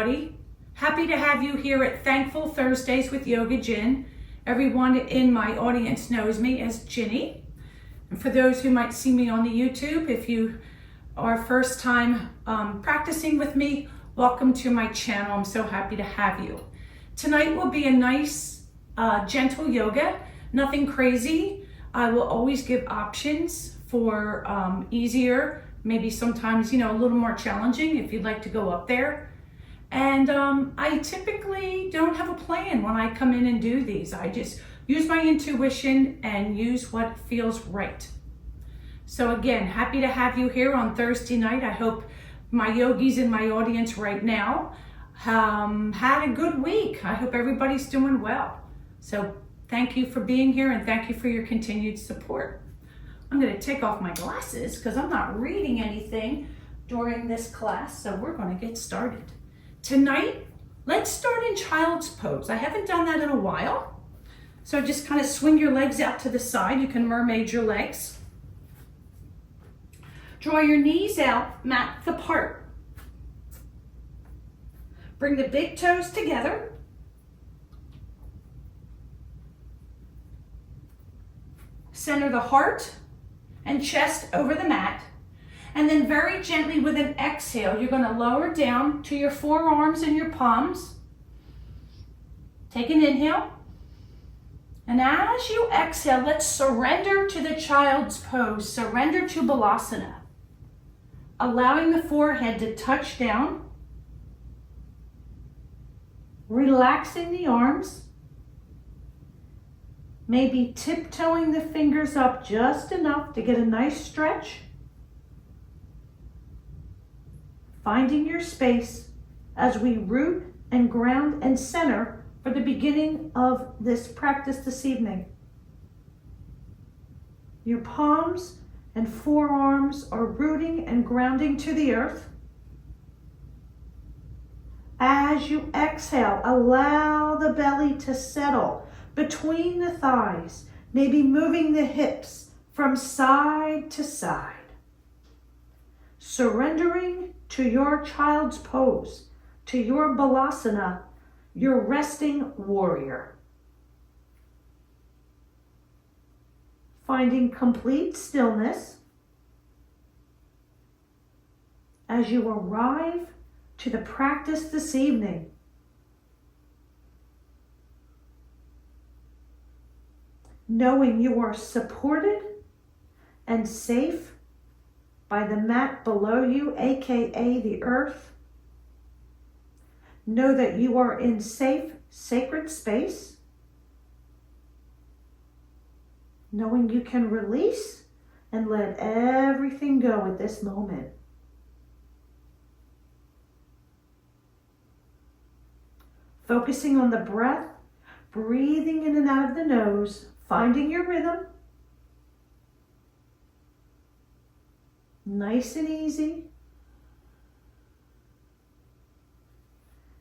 everybody. Happy to have you here at Thankful Thursdays with Yoga Gin. Everyone in my audience knows me as Ginny. And for those who might see me on the YouTube, if you are first time practicing with me, welcome to my channel. I'm so happy to have you. Tonight will be a nice, gentle yoga, nothing crazy. I will always give options for easier, maybe sometimes, a little more challenging if you'd like to go up there. And I typically don't have a plan when I come in and do these. I just use my intuition and use what feels right. So again, happy to have you here on Thursday night. I hope my yogis in my audience right now had a good week. I hope everybody's doing well. So thank you for being here and thank you for your continued support. I'm going to take off my glasses because I'm not reading anything during this class, so we're going to get started. Tonight, let's start in child's pose. I haven't done that in a while. So just kind of swing your legs out to the side. You can mermaid your legs. Draw your knees out, mat apart. Bring the big toes together. Center the heart and chest over the mat. And then very gently with an exhale, you're going to lower down to your forearms and your palms. Take an inhale. And as you exhale, let's surrender to the child's pose. Surrender to Balasana. Allowing the forehead to touch down. Relaxing the arms. Maybe tiptoeing the fingers up just enough to get a nice stretch. Finding your space as we root and ground and center for the beginning of this practice this evening. Your palms and forearms are rooting and grounding to the earth. As you exhale, allow the belly to settle between the thighs, maybe moving the hips from side to side. Surrendering to your child's pose, to your Balasana, your resting warrior. Finding complete stillness as you arrive to the practice this evening. Knowing you are supported and safe by the mat below you, aka the earth. Know that you are in safe, sacred space. Knowing you can release and let everything go at this moment. Focusing on the breath, breathing in and out of the nose, finding your rhythm. Nice and easy.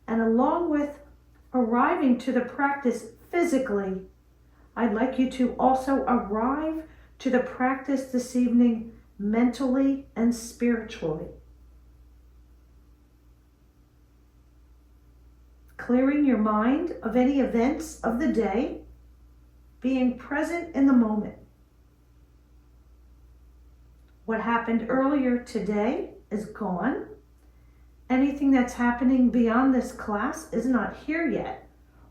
And along with arriving to the practice physically, I'd like you to also arrive to the practice this evening mentally and spiritually. Clearing your mind of any events of the day, being present in the moment. What happened earlier today is gone. Anything that's happening beyond this class is not here yet.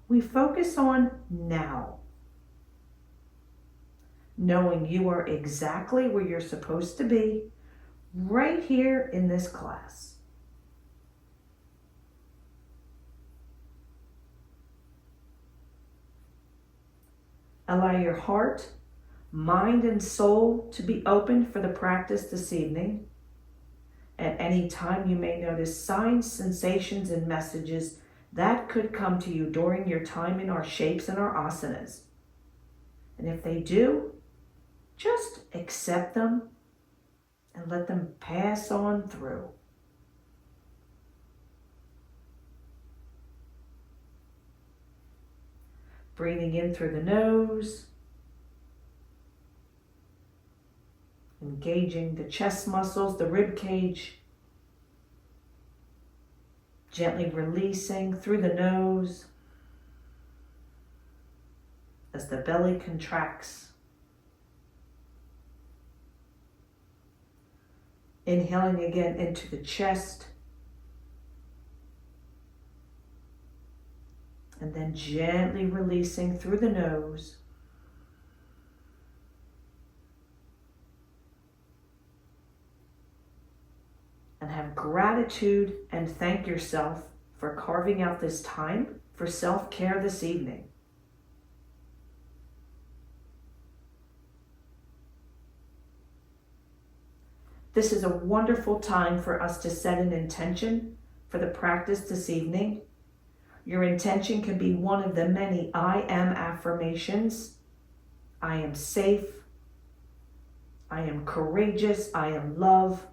We focus on now. Knowing you are exactly where you're supposed to be, right here in this class. Allow your heart, mind, and soul to be open for the practice this evening. At any time, you may notice signs, sensations, and messages that could come to you during your time in our shapes and our asanas. And if they do, just accept them and let them pass on through. Breathing in through the nose. Engaging the chest muscles, the rib cage. Gently releasing through the nose as the belly contracts. Inhaling again into the chest. And then gently releasing through the nose. And have gratitude and thank yourself for carving out this time for self-care this evening. This is a wonderful time for us to set an intention for the practice this evening. Your intention can be one of the many I am affirmations. I am safe. I am courageous. I am love.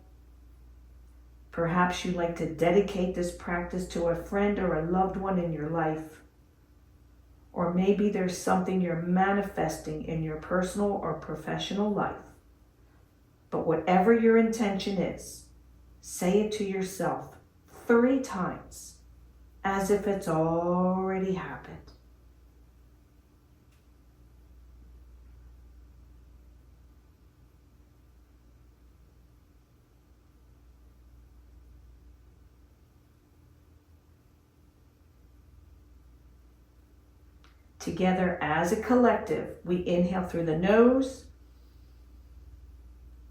Perhaps you'd like to dedicate this practice to a friend or a loved one in your life. Or maybe there's something you're manifesting in your personal or professional life. But whatever your intention is, say it to yourself 3 times as if it's already happened. Together as a collective, we inhale through the nose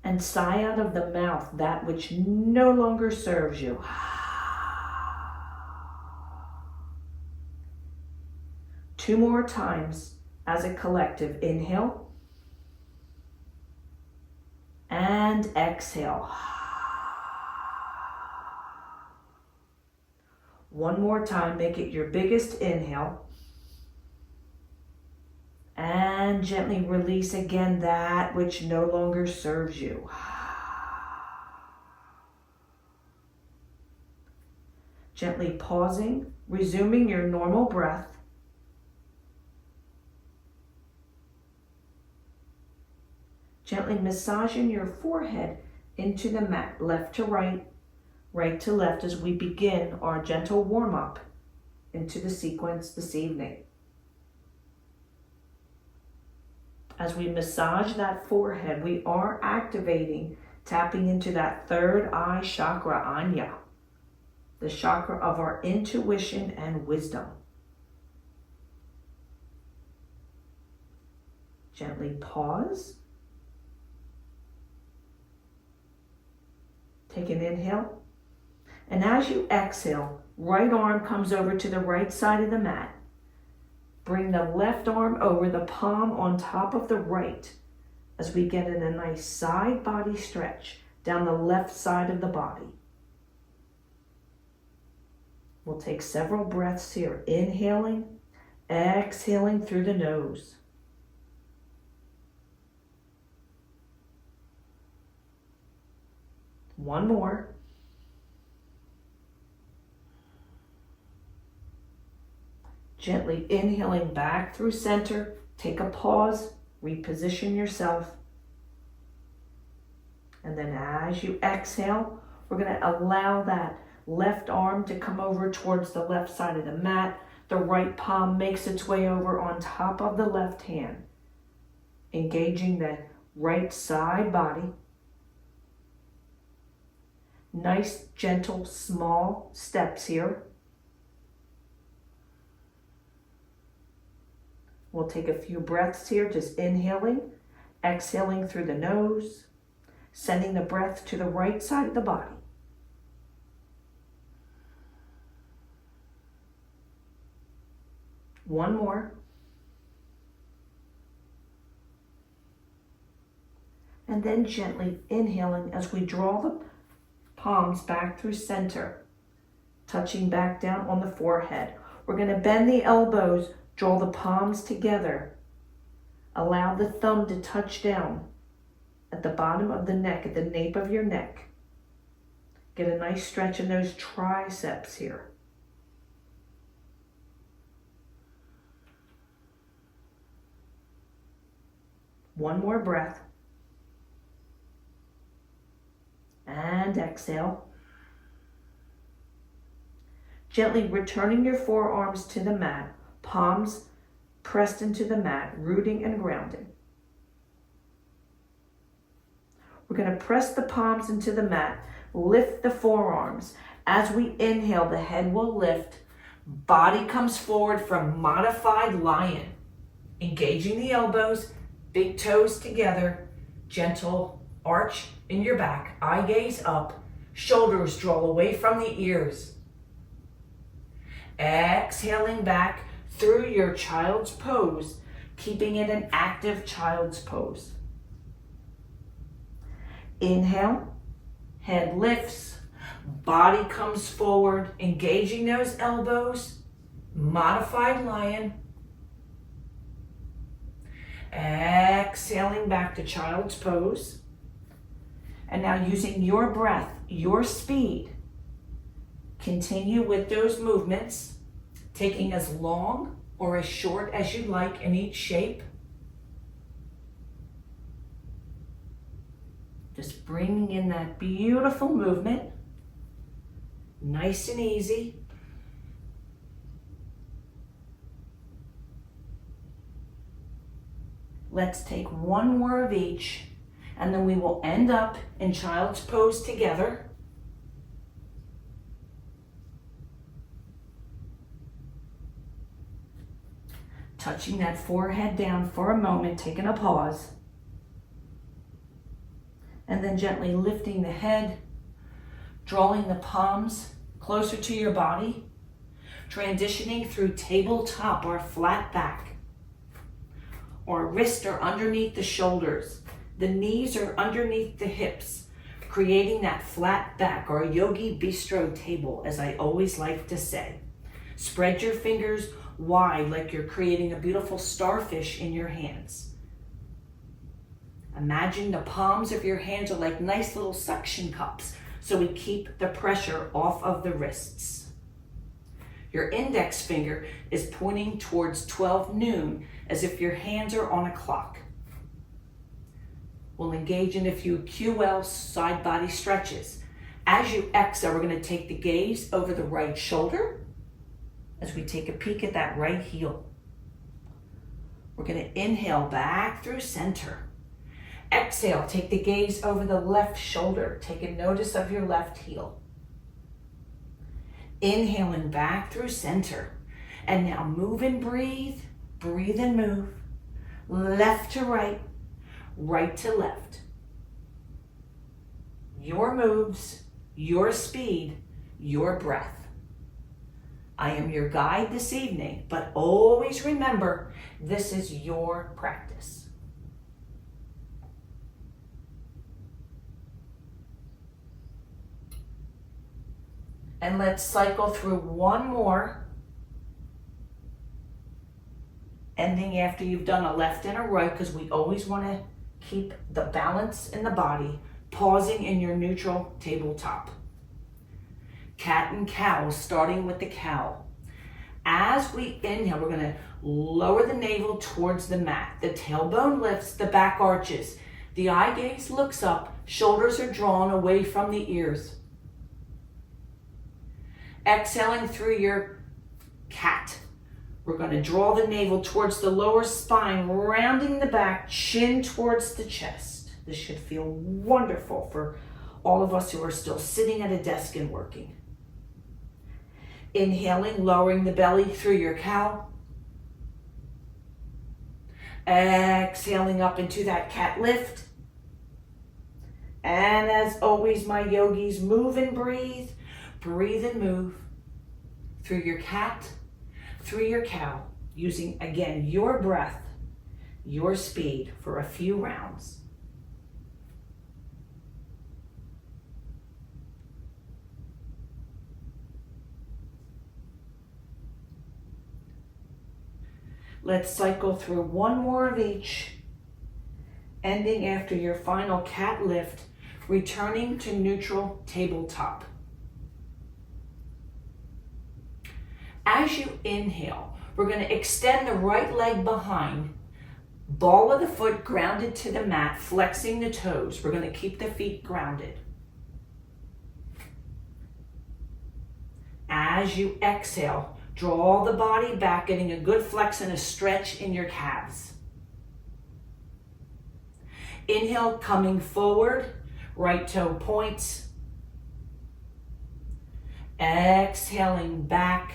and sigh out of the mouth that which no longer serves you. 2 more times as a collective. Inhale and exhale. 1 more time, make it your biggest inhale. And gently release again that which no longer serves you. Gently pausing, resuming your normal breath. Gently massaging your forehead into the mat, left to right, right to left, as we begin our gentle warm-up into the sequence this evening. As we massage that forehead, we are activating, tapping into that third eye chakra, Anya, the chakra of our intuition and wisdom. Gently pause. Take an inhale. And as you exhale, right arm comes over to the right side of the mat. Bring the left arm over the palm on top of the right as we get in a nice side body stretch down the left side of the body. We'll take several breaths here, inhaling, exhaling through the nose. One more. Gently inhaling back through center. Take a pause, reposition yourself. And then as you exhale, we're going to allow that left arm to come over towards the left side of the mat. The right palm makes its way over on top of the left hand, engaging the right side body. Nice, gentle, small steps here. We'll take a few breaths here, just inhaling, exhaling through the nose, sending the breath to the right side of the body. One more. And then gently inhaling as we draw the palms back through center, touching back down on the forehead. We're going to bend the elbows, draw the palms together. Allow the thumb to touch down at the bottom of the neck, at the nape of your neck. Get a nice stretch in those triceps here. One more breath. And exhale. Gently returning your forearms to the mat, palms pressed into the mat, rooting and grounding. We're going to press the palms into the mat, lift the forearms. As we inhale, the head will lift, body comes forward from modified lion, engaging the elbows, big toes together, gentle arch in your back, eye gaze up, shoulders draw away from the ears. Exhaling back through your child's pose, keeping it an active child's pose. Inhale, head lifts, body comes forward, engaging those elbows, modified lion. Exhaling back to child's pose. And now using your breath, your speed, continue with those movements, taking as long or as short as you like in each shape. Just bringing in that beautiful movement, nice and easy. Let's take one more of each, and then we will end up in child's pose together. Touching that forehead down for a moment, taking a pause. And then gently lifting the head, drawing the palms closer to your body, transitioning through tabletop or flat back. Or wrists are underneath the shoulders. The knees are underneath the hips, creating that flat back or yogi bistro table, as I always like to say. Spread your fingers wide like you're creating a beautiful starfish in your hands. Imagine the palms of your hands are like nice little suction cups, so we keep the pressure off of the wrists. Your index finger is pointing towards 12 noon, as if your hands are on a clock. We'll engage in a few QL side body stretches. As you exhale, we're going to take the gaze over the right shoulder as we take a peek at that right heel. We're going to inhale back through center. Exhale, take the gaze over the left shoulder, taking notice of your left heel. Inhaling back through center. And now move and breathe, breathe and move. Left to right, right to left. Your moves, your speed, your breath. I am your guide this evening, but always remember, this is your practice. And let's cycle through one more, ending after you've done a left and a right, because we always want to keep the balance in the body, pausing in your neutral tabletop. Cat and cow, starting with the cow. As we inhale, we're going to lower the navel towards the mat. The tailbone lifts, the back arches. The eye gaze looks up, shoulders are drawn away from the ears. Exhaling through your cat. We're going to draw the navel towards the lower spine, rounding the back, chin towards the chest. This should feel wonderful for all of us who are still sitting at a desk and working. Inhaling, lowering the belly through your cow. Exhaling up into that cat lift. And as always, my yogis, move and breathe. Breathe and move through your cat, through your cow, using, again, your breath, your speed for a few rounds. Let's cycle through one more of each, ending after your final cat lift, returning to neutral tabletop. As you inhale, we're going to extend the right leg behind, ball of the foot grounded to the mat, flexing the toes. We're going to keep the feet grounded. As you exhale, draw the body back, getting a good flex and a stretch in your calves. Inhale, coming forward, right toe points. Exhaling back,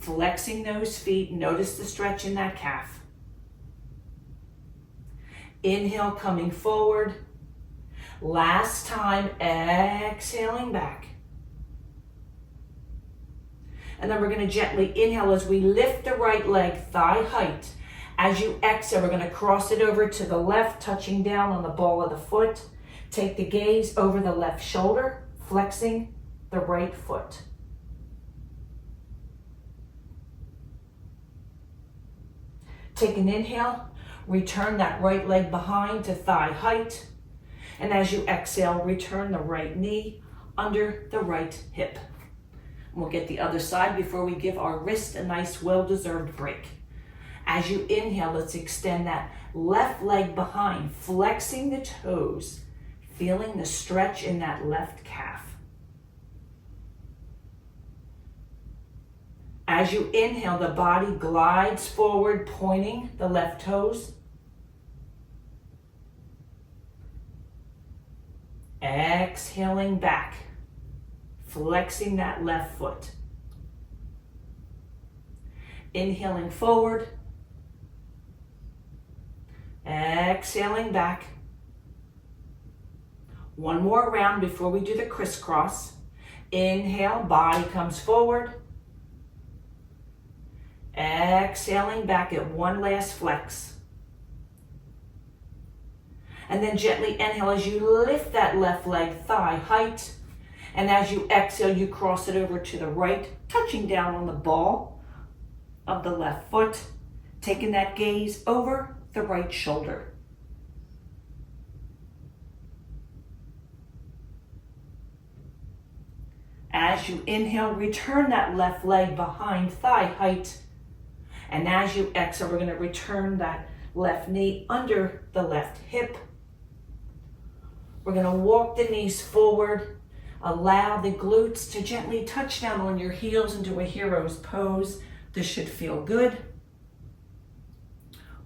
flexing those feet. Notice the stretch in that calf. Inhale, coming forward. Last time, exhaling back. And then we're going to gently inhale as we lift the right leg thigh height. As you exhale, we're going to cross it over to the left, touching down on the ball of the foot. Take the gaze over the left shoulder, flexing the right foot. Take an inhale, return that right leg behind to thigh height. And as you exhale, return the right knee under the right hip. We'll get the other side before we give our wrist a nice well-deserved break. As you inhale, let's extend that left leg behind, flexing the toes, feeling the stretch in that left calf. As you inhale, the body glides forward, pointing the left toes. Exhaling back, flexing that left foot. Inhaling forward. Exhaling back. One more round before we do the crisscross. Inhale, body comes forward. Exhaling back at one last flex. And then gently inhale as you lift that left leg thigh height. And as you exhale, you cross it over to the right, touching down on the ball of the left foot, taking that gaze over the right shoulder. As you inhale, return that left leg behind thigh height. And as you exhale, we're going to return that left knee under the left hip. We're going to walk the knees forward. Allow the glutes to gently touch down on your heels into a hero's pose. This should feel good.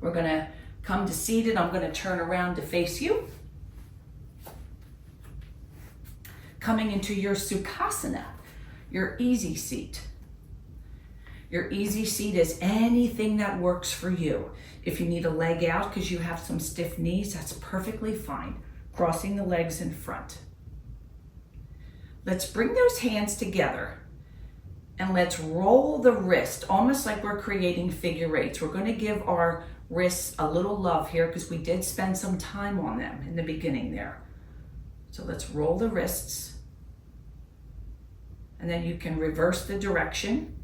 We're going to come to seated. I'm going to turn around to face you. Coming into your Sukhasana, your easy seat. Your easy seat is anything that works for you. If you need a leg out because you have some stiff knees, that's perfectly fine. Crossing the legs in front. Let's bring those hands together and let's roll the wrist, almost like we're creating figure eights. We're going to give our wrists a little love here because we did spend some time on them in the beginning there. So let's roll the wrists. And then you can reverse the direction.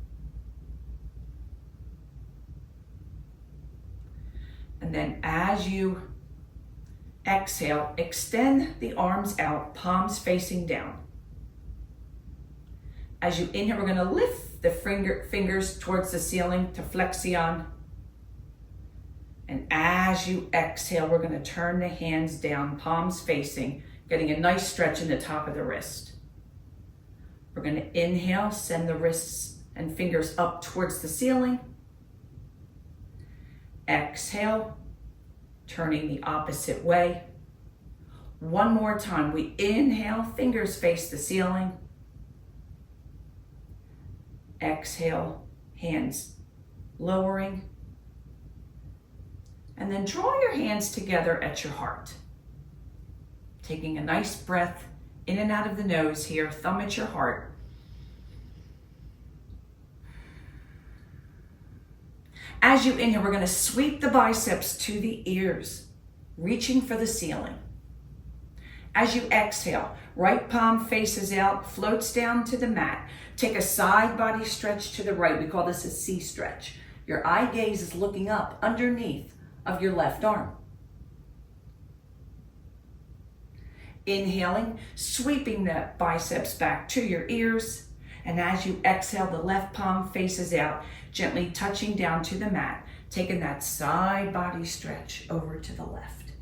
And then as you exhale, extend the arms out, palms facing down. As you inhale, we're going to lift the fingers towards the ceiling to flexion. And as you exhale, we're going to turn the hands down, palms facing, getting a nice stretch in the top of the wrist. We're going to inhale, send the wrists and fingers up towards the ceiling. Exhale, turning the opposite way. One more time. We inhale, fingers face the ceiling. Exhale, hands lowering. And then draw your hands together at your heart. Taking a nice breath in and out of the nose here, thumb at your heart. As you inhale, we're going to sweep the biceps to the ears, reaching for the ceiling. As you exhale, right palm faces out, floats down to the mat. Take a side body stretch to the right. We call this a C stretch. Your eye gaze is looking up underneath of your left arm. Inhaling, sweeping the biceps back to your ears. And as you exhale, the left palm faces out, gently touching down to the mat, taking that side body stretch over to the left.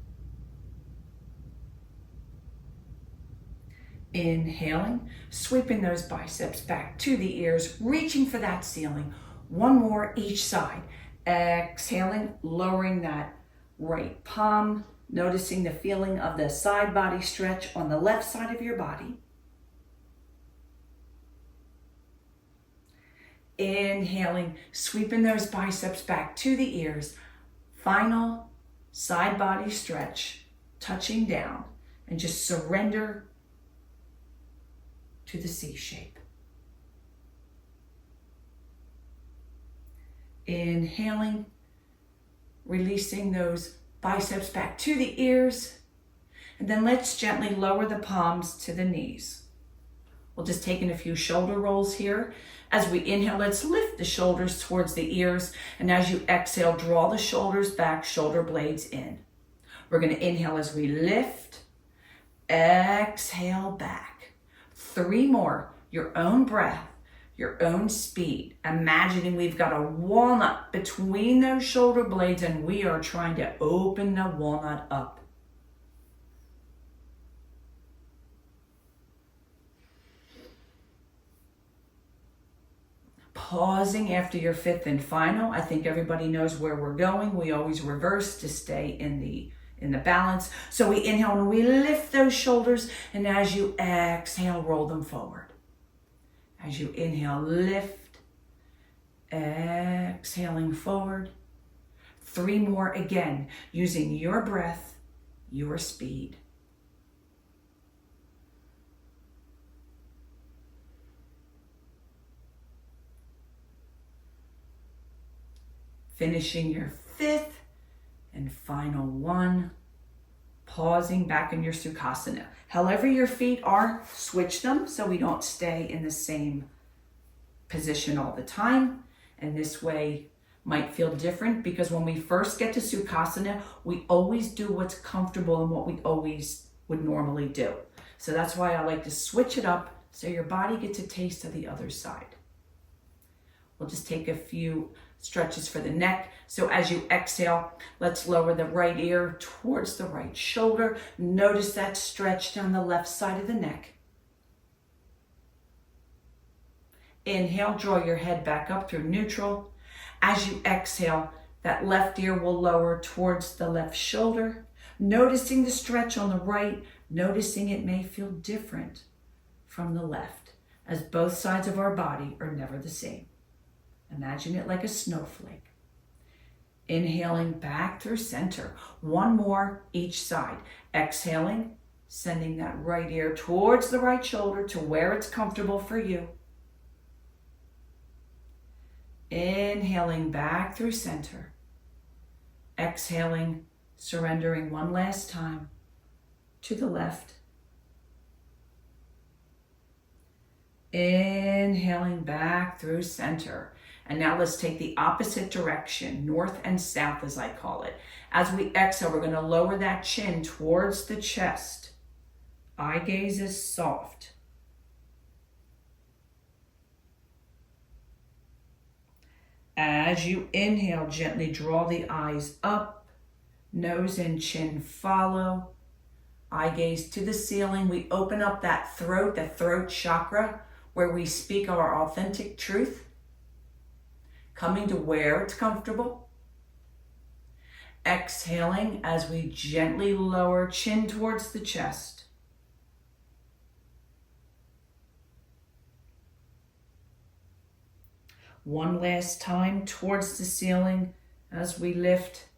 Inhaling, sweeping those biceps back to the ears, reaching for that ceiling. One more each side. Exhaling, lowering that right palm, noticing the feeling of the side body stretch on the left side of your body. Inhaling, sweeping those biceps back to the ears. Final side body stretch, touching down, and just surrender to the C shape. Inhaling, releasing those biceps back to the ears. And then let's gently lower the palms to the knees. We'll just take in a few shoulder rolls here. As we inhale, let's lift the shoulders towards the ears. And as you exhale, draw the shoulders back, shoulder blades in. We're going to inhale as we lift, exhale back. 3 more, your own breath, your own speed. Imagining we've got a walnut between those shoulder blades and we are trying to open the walnut up. Pausing after your 5th and final. I think everybody knows where we're going. We always reverse to stay in the balance. So we inhale and we lift those shoulders, and as you exhale, roll them forward. As you inhale, lift, exhaling forward. 3 more again, using your breath, your speed. Finishing your 5th and final one, pausing back in your Sukhasana. However your feet are, switch them so we don't stay in the same position all the time. And this way might feel different because when we first get to Sukhasana, we always do what's comfortable and what we always would normally do. So that's why I like to switch it up so your body gets a taste of the other side. We'll just take a few stretches for the neck. So as you exhale, let's lower the right ear towards the right shoulder. Notice that stretch down the left side of the neck. Inhale, draw your head back up through neutral. As you exhale, that left ear will lower towards the left shoulder. Noticing the stretch on the right, noticing it may feel different from the left, as both sides of our body are never the same. Imagine it like a snowflake. Inhaling back through center. 1 more each side. Exhaling, sending that right ear towards the right shoulder to where it's comfortable for you. Inhaling back through center. Exhaling, surrendering one last time to the left. Inhaling back through center. And now let's take the opposite direction, north and south as I call it. As we exhale, we're going to lower that chin towards the chest. Eye gaze is soft. As you inhale, gently draw the eyes up, nose and chin follow. Eye gaze to the ceiling. We open up that throat, the throat chakra, where we speak our authentic truth. Coming to where it's comfortable. Exhaling as we gently lower chin towards the chest. One last time towards the ceiling as we lift.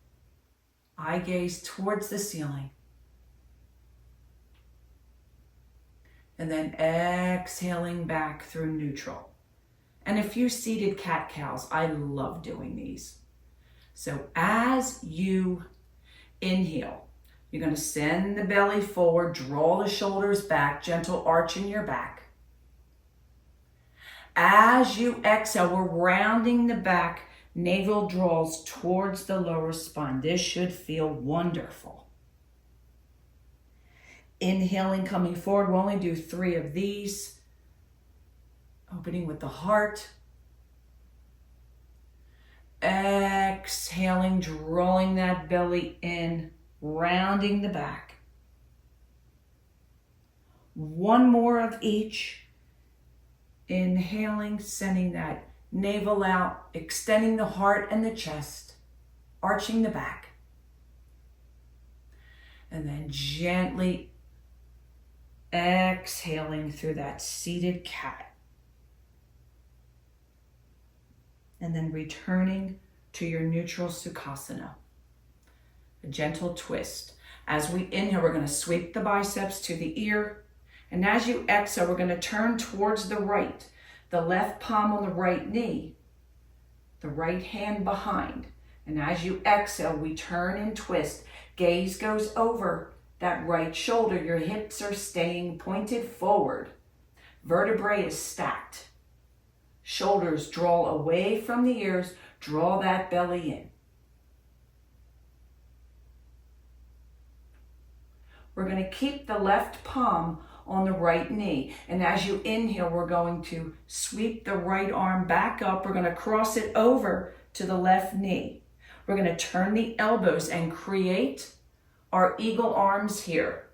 Eye gaze towards the ceiling. And then exhaling back through neutral. And a few seated cat-cows. I love doing these. So as you inhale, you're going to send the belly forward, draw the shoulders back, gentle arch in your back. As you exhale, we're rounding the back, navel draws towards the lower spine. This should feel wonderful. Inhaling, coming forward, we'll only do 3 of these. Opening with the heart. Exhaling, drawing that belly in, rounding the back. One more of each. Inhaling, sending that navel out, extending the heart and the chest, arching the back. And then gently exhaling through that seated cat. And then returning to your neutral Sukhasana. A gentle twist. As we inhale, we're going to sweep the biceps to the ear. And as you exhale, we're going to turn towards the right. The left palm on the right knee. The right hand behind. And as you exhale, we turn and twist. Gaze goes over that right shoulder. Your hips are staying pointed forward. Vertebrae is stacked. Shoulders draw away from the ears. Draw that belly in. We're going to keep the left palm on the right knee. And as you inhale, we're going to sweep the right arm back up. We're going to cross it over to the left knee. We're going to turn the elbows and create our eagle arms here.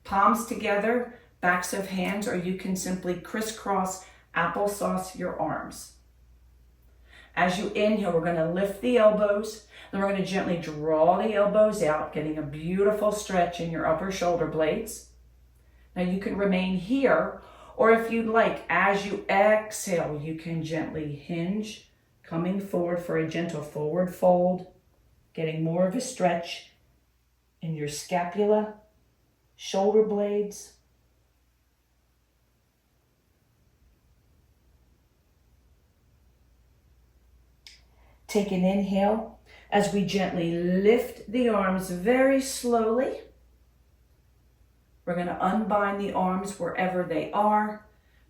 Palms together, backs of hands, or you can simply crisscross applesauce your arms. As you inhale, we're going to lift the elbows. Then we're going to gently draw the elbows out, getting a beautiful stretch in your upper shoulder blades. Now you can remain here, or if you'd like, as you exhale, you can gently hinge, coming forward for a gentle forward fold, getting more of a stretch in your scapula, shoulder blades. Take an inhale as we gently lift the arms very slowly. We're going to unbind the arms wherever they are.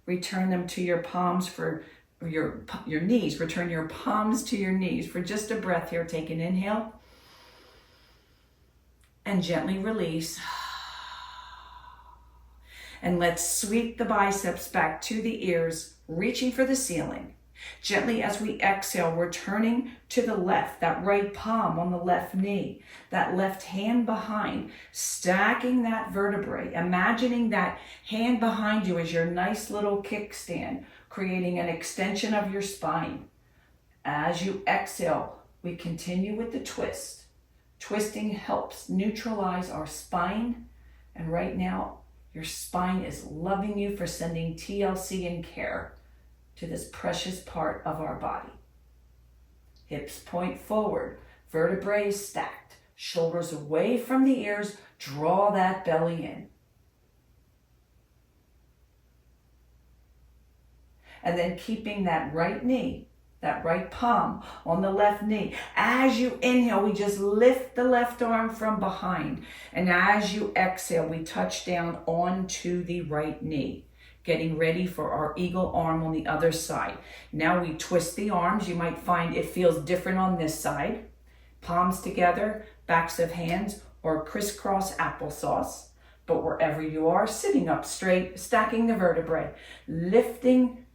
Return them to your palms for your knees. Return your palms to your knees for just a breath here. Take an inhale and gently release. And let's sweep the biceps back to the ears, reaching for the ceiling. Gently as we exhale, we're turning to the left, that right palm on the left knee, that left hand behind, stacking that vertebrae, imagining that hand behind you as your nice little kickstand, creating an extension of your spine. As you exhale, we continue with the twist. Twisting helps neutralize our spine, and right now, your spine is loving you for sending TLC and care to this precious part of our body. Hips point forward, vertebrae is stacked, shoulders away from the ears, draw that belly in. And then keeping that right knee, that right palm on the left knee. As you inhale, we just lift the left arm from behind. And as you exhale, we touch down onto the right knee, getting ready for our eagle arm on the other side. Now we twist the arms. You might find it feels different on this side. Palms together, backs of hands, or crisscross applesauce. But wherever you are, sitting up straight, stacking the vertebrae, lifting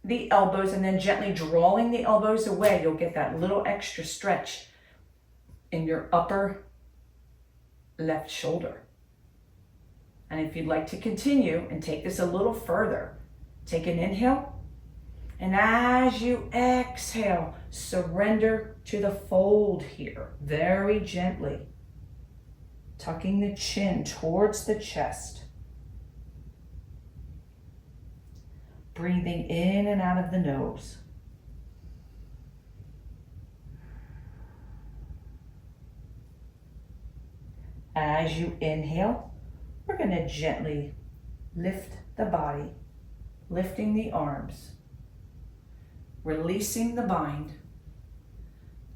the elbows and then gently drawing the elbows away. You'll get that little extra stretch in your upper left shoulder. And if you'd like to continue and take this a little further, take an inhale. And as you exhale, surrender to the fold here, very gently. Tucking the chin towards the chest. Breathing in and out of the nose. As you inhale, we're going to gently lift the body, lifting the arms, releasing the bind.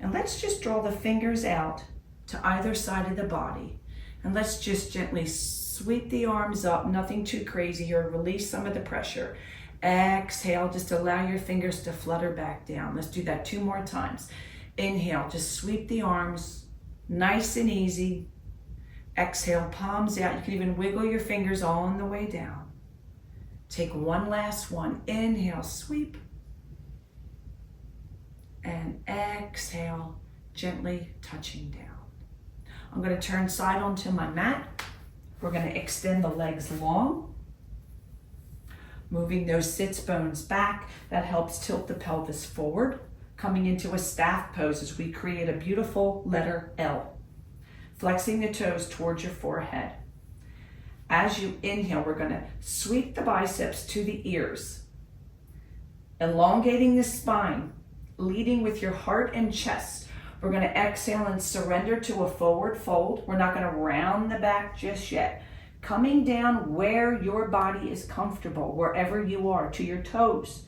And let's just draw the fingers out to either side of the body. And let's just gently sweep the arms up, nothing too crazy here. Release some of the pressure. Exhale, just allow your fingers to flutter back down. Let's do that 2 more times. Inhale, just sweep the arms, nice and easy. Exhale, palms out. You can even wiggle your fingers all on the way down. Take one last one. Inhale, sweep. And exhale, gently touching down. I'm going to turn side onto my mat. We're going to extend the legs long. Moving those sits bones back, that helps tilt the pelvis forward. Coming into a staff pose as we create a beautiful letter L. Flexing the toes towards your forehead. As you inhale, we're going to sweep the biceps to the ears. Elongating the spine, leading with your heart and chest. We're going to exhale and surrender to a forward fold. We're not going to round the back just yet. Coming down where your body is comfortable, wherever you are, to your toes,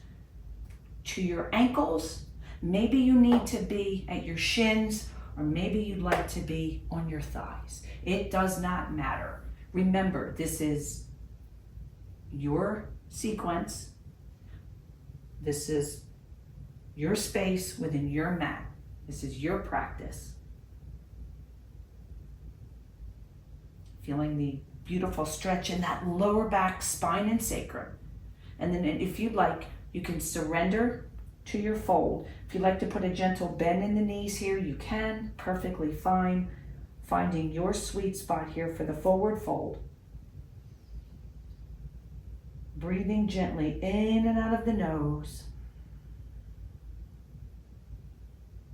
to your ankles. Maybe you need to be at your shins, or maybe you'd like to be on your thighs. It does not matter. Remember, this is your sequence. This is your space within your mat. This is your practice. Feeling the beautiful stretch in that lower back, spine, and sacrum. And then if you'd like, you can surrender to your fold. If you'd like to put a gentle bend in the knees here, you can, perfectly fine. Finding your sweet spot here for the forward fold. Breathing gently in and out of the nose.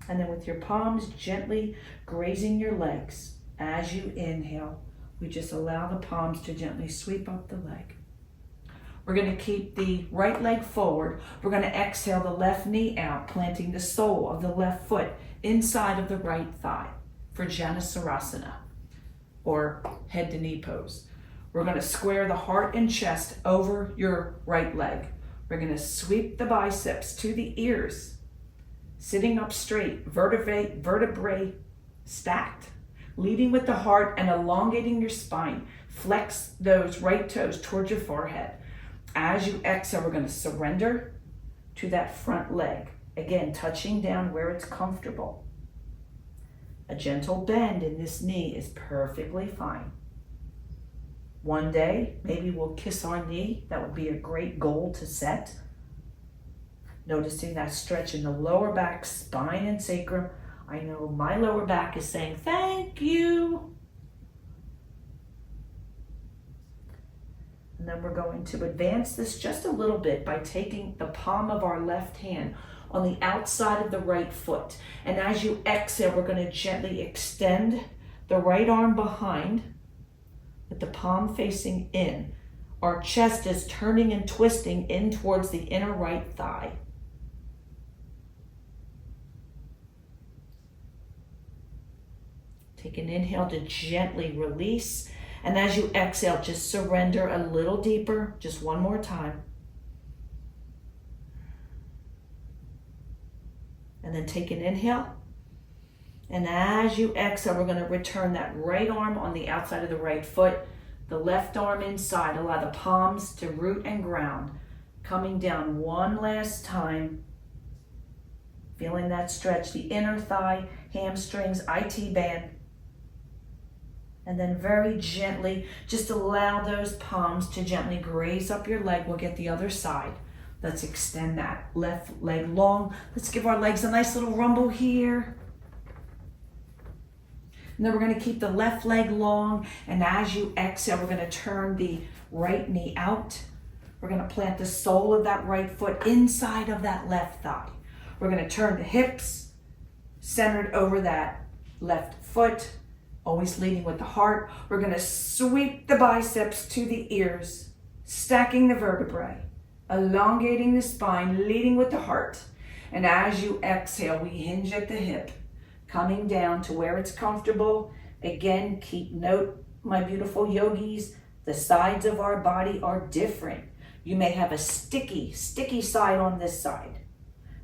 And then with your palms gently grazing your legs as you inhale. We just allow the palms to gently sweep up the leg. We're going to keep the right leg forward. We're going to exhale the left knee out, planting the sole of the left foot inside of the right thigh for Janusarasana, or head to knee pose. We're going to square the heart and chest over your right leg. We're going to sweep the biceps to the ears, sitting up straight, vertebrae stacked. Leading with the heart and elongating your spine. Flex those right toes towards your forehead. As you exhale, we're going to surrender to that front leg. Again, touching down where it's comfortable. A gentle bend in this knee is perfectly fine. One day, maybe we'll kiss our knee. That would be a great goal to set. Noticing that stretch in the lower back, spine, and sacrum. I know my lower back is saying, thank you. And then we're going to advance this just a little bit by taking the palm of our left hand on the outside of the right foot. And as you exhale, we're going to gently extend the right arm behind with the palm facing in. Our chest is turning and twisting in towards the inner right thigh. Take an inhale to gently release. And as you exhale, just surrender a little deeper. Just one more time. And then take an inhale. And as you exhale, we're going to return that right arm on the outside of the right foot. The left arm inside. Allow the palms to root and ground. Coming down one last time. Feeling that stretch. The inner thigh, hamstrings, IT band. And then very gently, just allow those palms to gently graze up your leg. We'll get the other side. Let's extend that left leg long. Let's give our legs a nice little rumble here. And then we're going to keep the left leg long. And as you exhale, we're going to turn the right knee out. We're going to plant the sole of that right foot inside of that left thigh. We're going to turn the hips centered over that left foot. Always leading with the heart. We're going to sweep the biceps to the ears, stacking the vertebrae, elongating the spine, leading with the heart. And as you exhale, we hinge at the hip, coming down to where it's comfortable. Again, keep note, my beautiful yogis, the sides of our body are different. You may have a sticky side on this side.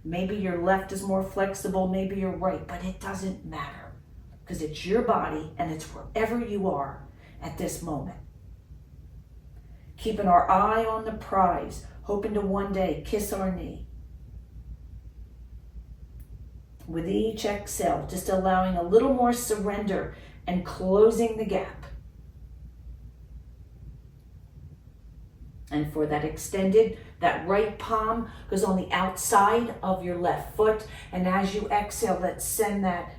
Maybe your left is more flexible, maybe your right, but it doesn't matter. Because it's your body and it's wherever you are at this moment. Keeping our eye on the prize, hoping to one day kiss our knee. With each exhale, just allowing a little more surrender and closing the gap. And for that extended, that right palm goes on the outside of your left foot. And as you exhale, let's send that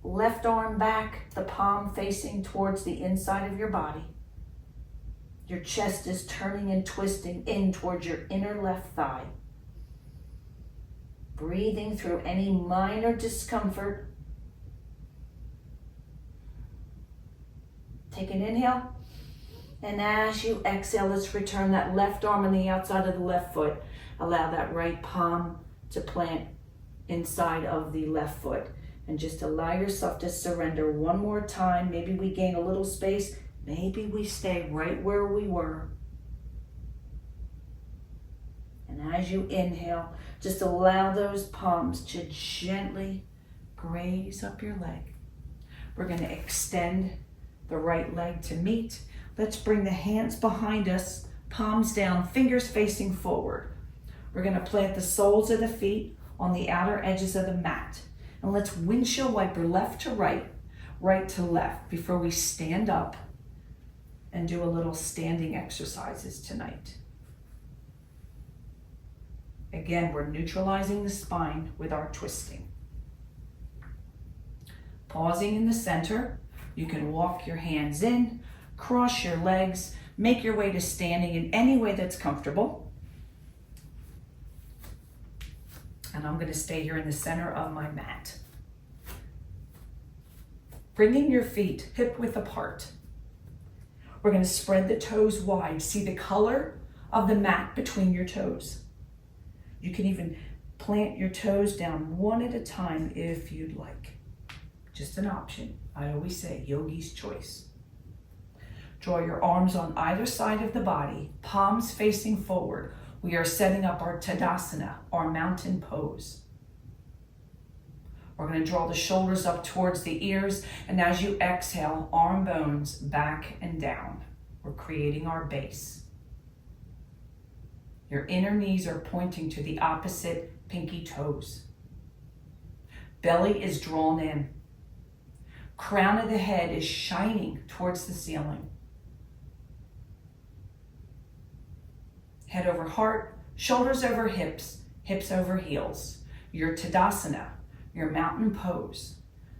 left arm back, the palm facing towards the inside of your body. Your chest is turning and twisting in towards your inner left thigh. Breathing through any minor discomfort. Take an inhale. And as you exhale, let's return that left arm on the outside of the left foot. Allow that right palm to plant inside of the left foot. And just allow yourself to surrender one more time. Maybe we gain a little space. Maybe we stay right where we were. And as you inhale, just allow those palms to gently graze up your leg. We're going to extend the right leg to meet. Let's bring the hands behind us, palms down, fingers facing forward. We're going to plant the soles of the feet on the outer edges of the mat. And let's windshield wiper left to right, right to left before we stand up and do a little standing exercises tonight. Again, we're neutralizing the spine with our twisting. Pausing in the center, you can walk your hands in, cross your legs, make your way to standing in any way that's comfortable. And I'm going to stay here in the center of my mat. Bringing your feet hip width apart. We're going to spread the toes wide. See the color of the mat between your toes. You can even plant your toes down one at a time if you'd like. Just an option. I always say yogi's choice. Draw your arms on either side of the body, palms facing forward. We are setting up our Tadasana, our mountain pose. We're going to draw the shoulders up towards the ears, and as you exhale, arm bones back and down. We're creating our base. Your inner knees are pointing to the opposite pinky toes. Belly is drawn in. Crown of the head is shining towards the ceiling. Head over heart, shoulders over hips, hips over heels. Your Tadasana, your mountain pose.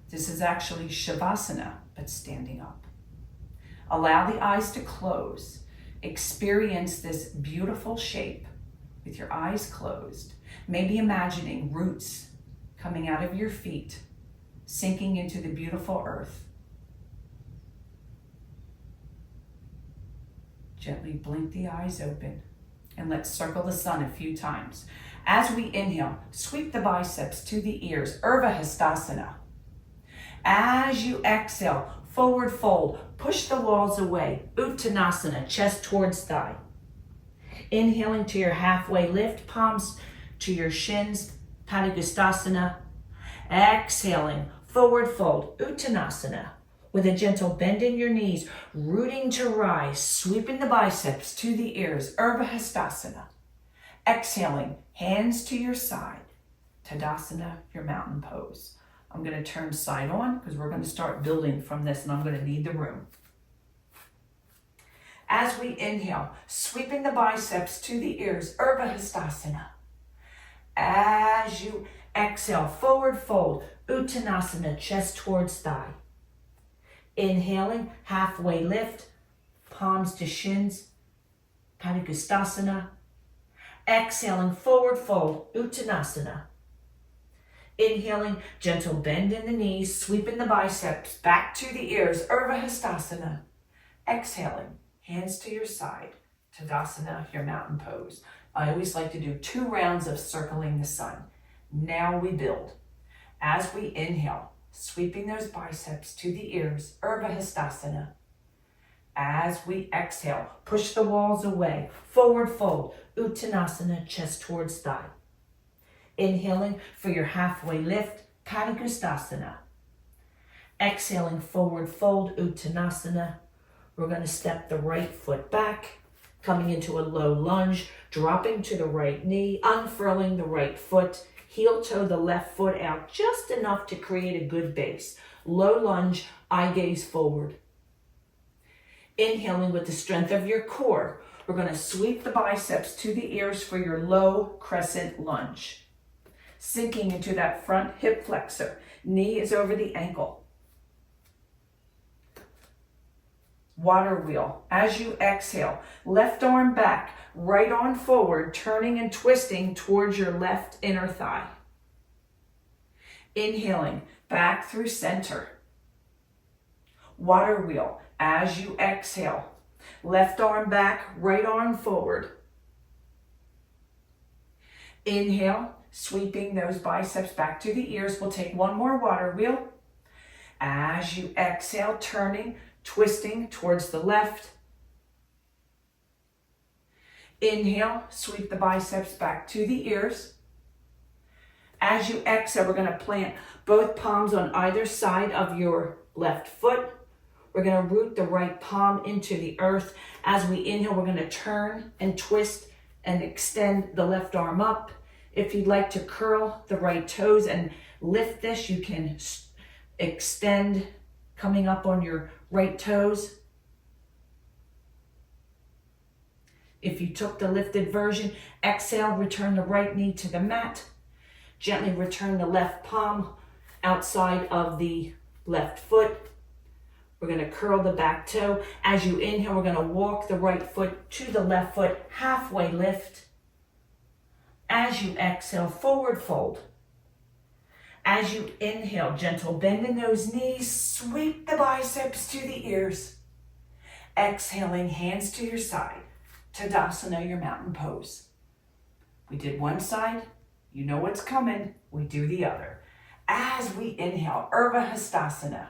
This is actually Shavasana, but standing up. Allow the eyes to close. Experience this beautiful shape with your eyes closed. Maybe imagining roots coming out of your feet, sinking into the beautiful earth. Gently blink the eyes open and let's circle the sun a few times. As we inhale, sweep the biceps to the ears, Urdhva Hastasana. As you exhale, forward fold, push the walls away, Uttanasana, chest towards thigh. Inhaling to your halfway lift, palms to your shins, Padangusthasana. Exhaling, forward fold, Uttanasana. With a gentle bend in your knees, rooting to rise, sweeping the biceps to the ears, Urdhva Hastasana. Exhaling, hands to your side, Tadasana, your mountain pose. I'm going to turn side on because we're going to start building from this and I'm going to need the room. As we inhale, sweeping the biceps to the ears, Urdhva Hastasana. As you exhale, forward fold, Uttanasana, chest towards thigh. Inhaling, halfway lift, palms to shins, Padangusthasana. Exhaling, forward fold, Uttanasana. Inhaling, gentle bend in the knees, sweeping the biceps back to the ears, Urdhva Hastasana. Exhaling, hands to your side, Tadasana, your mountain pose. I always like to do 2 rounds of circling the sun. Now we build. As we inhale, sweeping those biceps to the ears, Urdhva Hastasana. As we exhale, push the walls away, forward fold, Uttanasana, chest towards thigh. Inhaling for your halfway lift, Padangusthasana. Exhaling, forward fold, Uttanasana. We're going to step the right foot back, coming into a low lunge, dropping to the right knee, unfurling the right foot, heel toe the left foot out just enough to create a good base. Low lunge, eye gaze forward. Inhaling with the strength of your core, we're going to sweep the biceps to the ears for your low crescent lunge. Sinking into that front hip flexor. Knee is over the ankle. Water wheel. As you exhale, left arm back, right arm forward, turning and twisting towards your left inner thigh. Inhaling, back through center. Water wheel. As you exhale, left arm back, right arm forward. Inhale, sweeping those biceps back to the ears. We'll take one more water wheel. As you exhale, turning, twisting towards the left. Inhale, sweep the biceps back to the ears. As you exhale, we're going to plant both palms on either side of your left foot. We're going to root the right palm into the earth. As we inhale, we're going to turn and twist and extend the left arm up. If you'd like to curl the right toes and lift this, you can extend coming up on your right toes. If you took the lifted version, exhale, return the right knee to the mat. Gently return the left palm outside of the left foot. We're going to curl the back toe. As you inhale, we're going to walk the right foot to the left foot, halfway lift. As you exhale, forward fold. As you inhale, gentle bend in those knees, sweep the biceps to the ears. Exhaling, hands to your side. Tadasana, your mountain pose. We did one side, you know what's coming, we do the other. As we inhale, Urdhva Hastasana.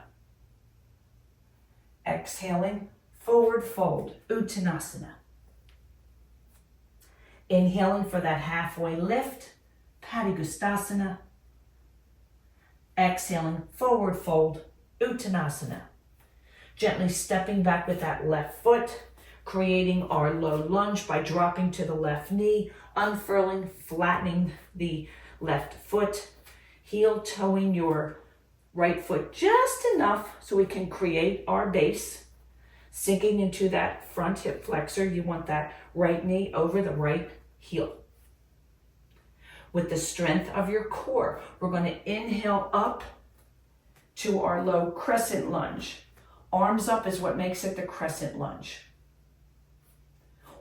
Exhaling, forward fold, Uttanasana. Inhaling for that halfway lift, Padangusthasana. Exhaling, forward fold, Uttanasana. Gently stepping back with that left foot, creating our low lunge by dropping to the left knee, unfurling, flattening the left foot, heel toeing your right foot just enough so we can create our base, sinking into that front hip flexor. You want that right knee over the right heel. With the strength of your core, we're going to inhale up to our low crescent lunge. Arms up is what makes it the crescent lunge.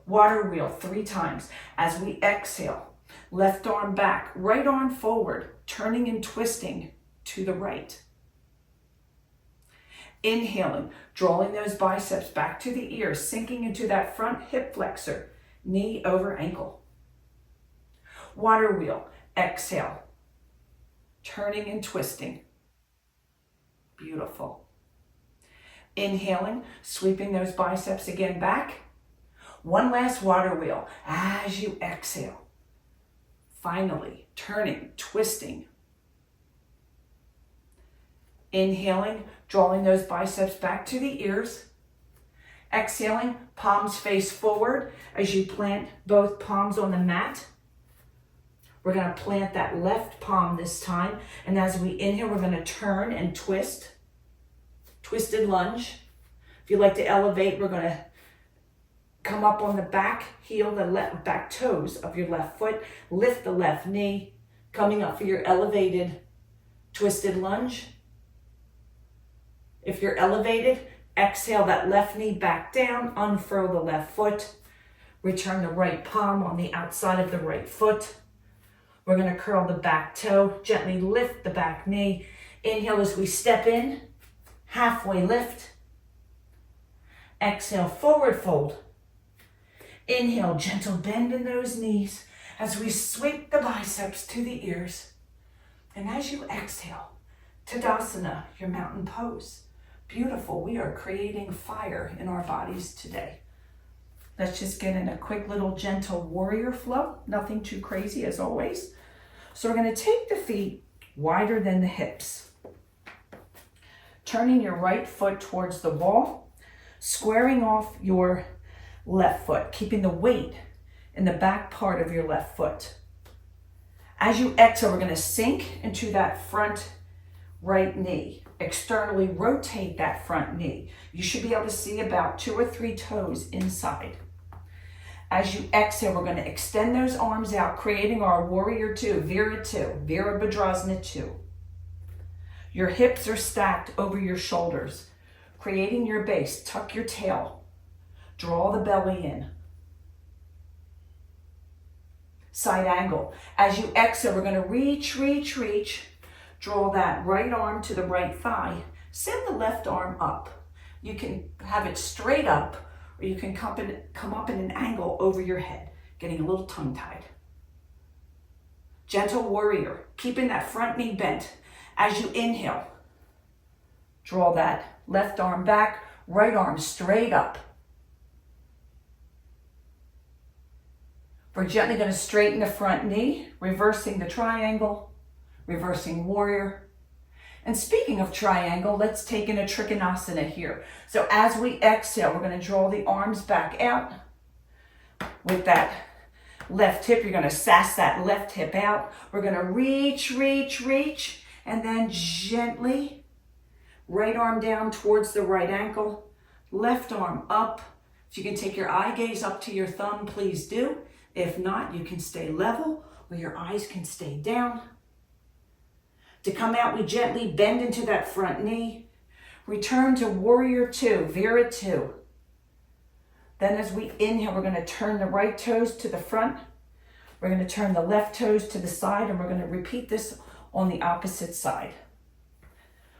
Water wheel 3 times. As we exhale, left arm back, right arm forward, turning and twisting to the right. Inhaling, drawing those biceps back to the ears, sinking into that front hip flexor, knee over ankle. Water wheel, exhale, turning and twisting. Beautiful. Inhaling, sweeping those biceps again back. One last water wheel as you exhale. Finally, turning, twisting. Inhaling, drawing those biceps back to the ears. Exhaling, palms face forward as you plant both palms on the mat. We're going to plant that left palm this time. And as we inhale, we're going to turn and twist. Twisted lunge. If you like to elevate, we're going to come up on the back heel, the back toes of your left foot. Lift the left knee, coming up for your elevated twisted lunge. If you're elevated, exhale that left knee back down, unfurl the left foot. Return the right palm on the outside of the right foot. We're going to curl the back toe, gently lift the back knee. Inhale as we step in, halfway lift. Exhale, forward fold. Inhale, gentle bend in those knees as we sweep the biceps to the ears. And as you exhale, Tadasana, your mountain pose. Beautiful. We are creating fire in our bodies today. Let's just get in a quick little gentle warrior flow. Nothing too crazy as always. So we're going to take the feet wider than the hips. Turning your right foot towards the wall. Squaring off your left foot, keeping the weight in the back part of your left foot. As you exhale, we're going to sink into that front right knee. Externally rotate that front knee. You should be able to see about 2 or 3 toes inside. As you exhale, we're going to extend those arms out, creating our warrior 2, Virabhadrasana 2. Your hips are stacked over your shoulders, creating your base. Tuck your tail. Draw the belly in. Side angle. As you exhale, we're going to reach, reach, reach. Draw that right arm to the right thigh. Send the left arm up. You can have it straight up, or you can come up in an angle over your head, getting a little tongue-tied. Gentle warrior, keeping that front knee bent. As you inhale, draw that left arm back, right arm straight up. We're gently going to straighten the front knee, reversing the triangle, reversing warrior. And speaking of triangle, let's take in a Trikonasana here. So as we exhale, we're going to draw the arms back out. With that left hip, you're going to sass that left hip out. We're going to reach, reach, reach, and then gently, right arm down towards the right ankle, left arm up. If you can take your eye gaze up to your thumb, please do. If not, you can stay level, or your eyes can stay down. To come out, we gently bend into that front knee. Return to warrior two, Vira two. Then as we inhale, we're going to turn the right toes to the front. We're going to turn the left toes to the side, and we're going to repeat this on the opposite side.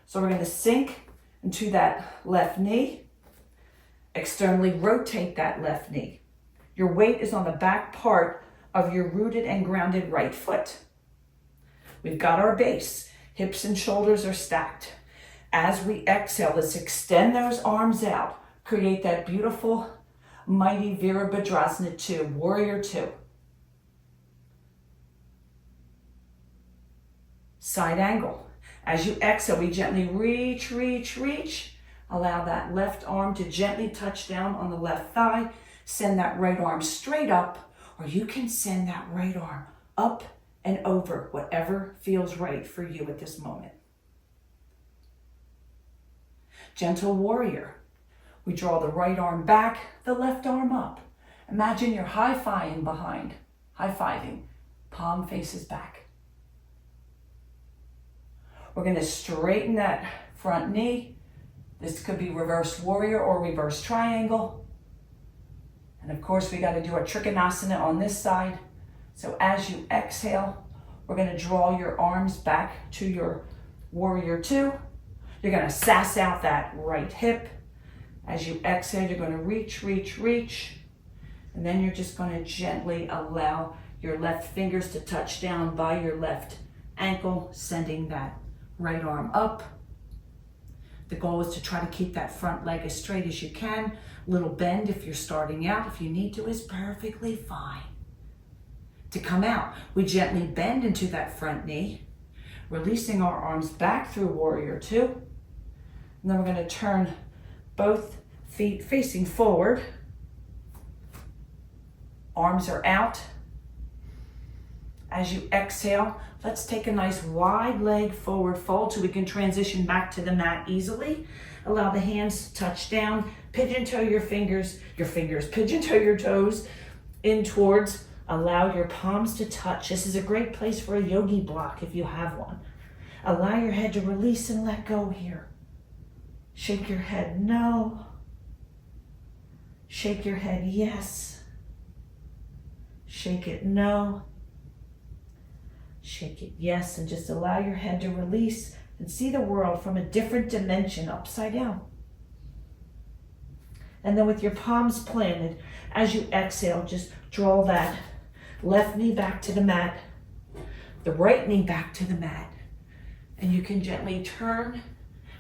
So we're going to sink into that left knee. Externally rotate that left knee. Your weight is on the back part of your rooted and grounded right foot. We've got our base. Hips and shoulders are stacked. As we exhale, let's extend those arms out. Create that beautiful, mighty Virabhadrasana 2, Warrior 2. Side angle. As you exhale, we gently reach, reach, reach. Allow that left arm to gently touch down on the left thigh. Send that right arm straight up, or you can send that right arm up and over, whatever feels right for you at this moment. Gentle warrior. We draw the right arm back, the left arm up. Imagine you're high-fiving behind, high-fiving, palm faces back. We're going to straighten that front knee. This could be reverse warrior or reverse triangle. And of course, we got to do a Trikonasana on this side. So as you exhale, we're going to draw your arms back to your warrior two. You're going to sass out that right hip. As you exhale, you're going to reach, reach, reach. And then you're just going to gently allow your left fingers to touch down by your left ankle, sending that right arm up. The goal is to try to keep that front leg as straight as you can. Little bend if you're starting out, if you need to, is perfectly fine. To come out, we gently bend into that front knee, releasing our arms back through warrior two. And then we're going to turn both feet facing forward. Arms are out. As you exhale, let's take a nice wide leg forward fold so we can transition back to the mat easily. Allow the hands to touch down. Pigeon toe your fingers, pigeon toe your toes in towards. Allow your palms to touch. This is a great place for a yogi block if you have one. Allow your head to release and let go here. Shake your head no. Shake your head yes. Shake it no. Shake it yes, and just allow your head to release and see the world from a different dimension, upside down. And then with your palms planted, as you exhale, just draw that left knee back to the mat, the right knee back to the mat, and you can gently turn.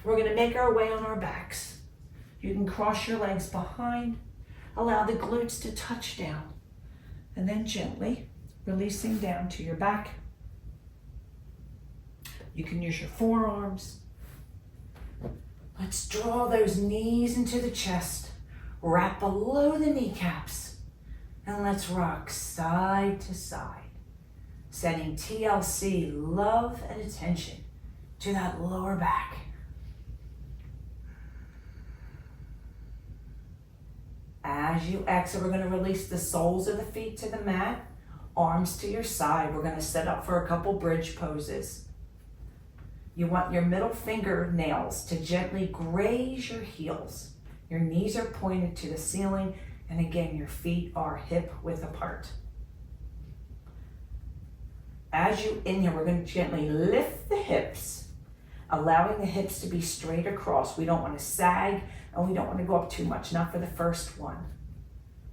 We're going to make our way on our backs. You can cross your legs behind, allow the glutes to touch down, and then gently releasing down to your back. You can use your forearms. Let's draw those knees into the chest, wrap below the kneecaps, and let's rock side to side, sending TLC love and attention to that lower back. As you exhale, we're going to release the soles of the feet to the mat, arms to your side. We're going to set up for a couple bridge poses. You want your middle fingernails to gently graze your heels. Your knees are pointed to the ceiling, and again, your feet are hip width apart. As you inhale, we're going to gently lift the hips, allowing the hips to be straight across. We don't want to sag, and we don't want to go up too much, not for the first one.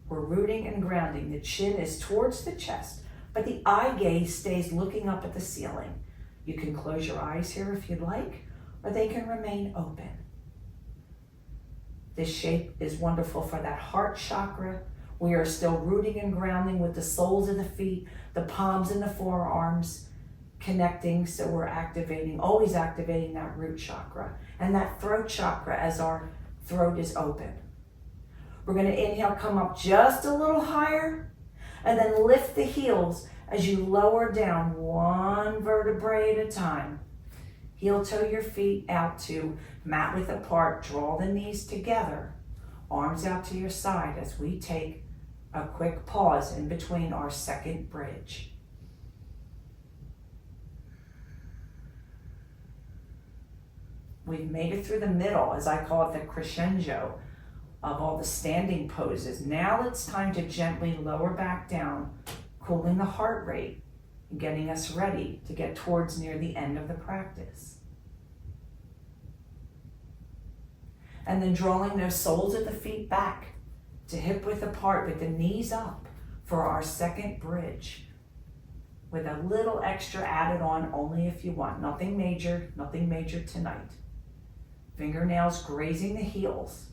We're rooting and grounding. The chin is towards the chest, but the eye gaze stays looking up at the ceiling. You can close your eyes here if you'd like, or they can remain open. This shape is wonderful for that heart chakra. We are still rooting and grounding with the soles of the feet, the palms and the forearms connecting, so we're activating, always activating that root chakra and that throat chakra as our throat is open. We're going to inhale, come up just a little higher, and then lift the heels as you lower down one vertebrae at a time. Heel toe your feet out to mat width apart. Draw the knees together. Arms out to your side as we take a quick pause in between our second bridge. We've made it through the middle, as I call it, the crescendo of all the standing poses. Now it's time to gently lower back down, cooling the heart rate and getting us ready to get towards near the end of the practice. And then drawing those soles of the feet back to hip width apart with the knees up for our second bridge, with a little extra added on only if you want. Nothing major tonight. Fingernails grazing the heels.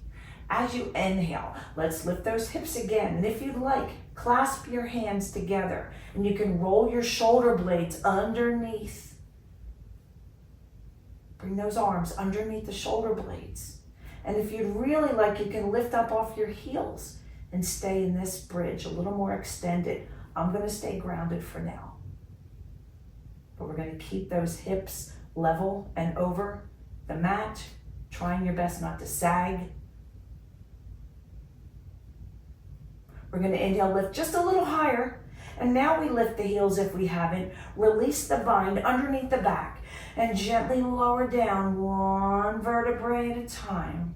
As you inhale, let's lift those hips again. And if you'd like, clasp your hands together and you can roll your shoulder blades underneath. Bring those arms underneath the shoulder blades. And if you'd really like, you can lift up off your heels and stay in this bridge a little more extended. I'm going to stay grounded for now. But we're going to keep those hips level and over the mat, trying your best not to sag. We're going to inhale, lift just a little higher. And now we lift the heels if we haven't. Release the bind underneath the back and gently lower down one vertebrae at a time.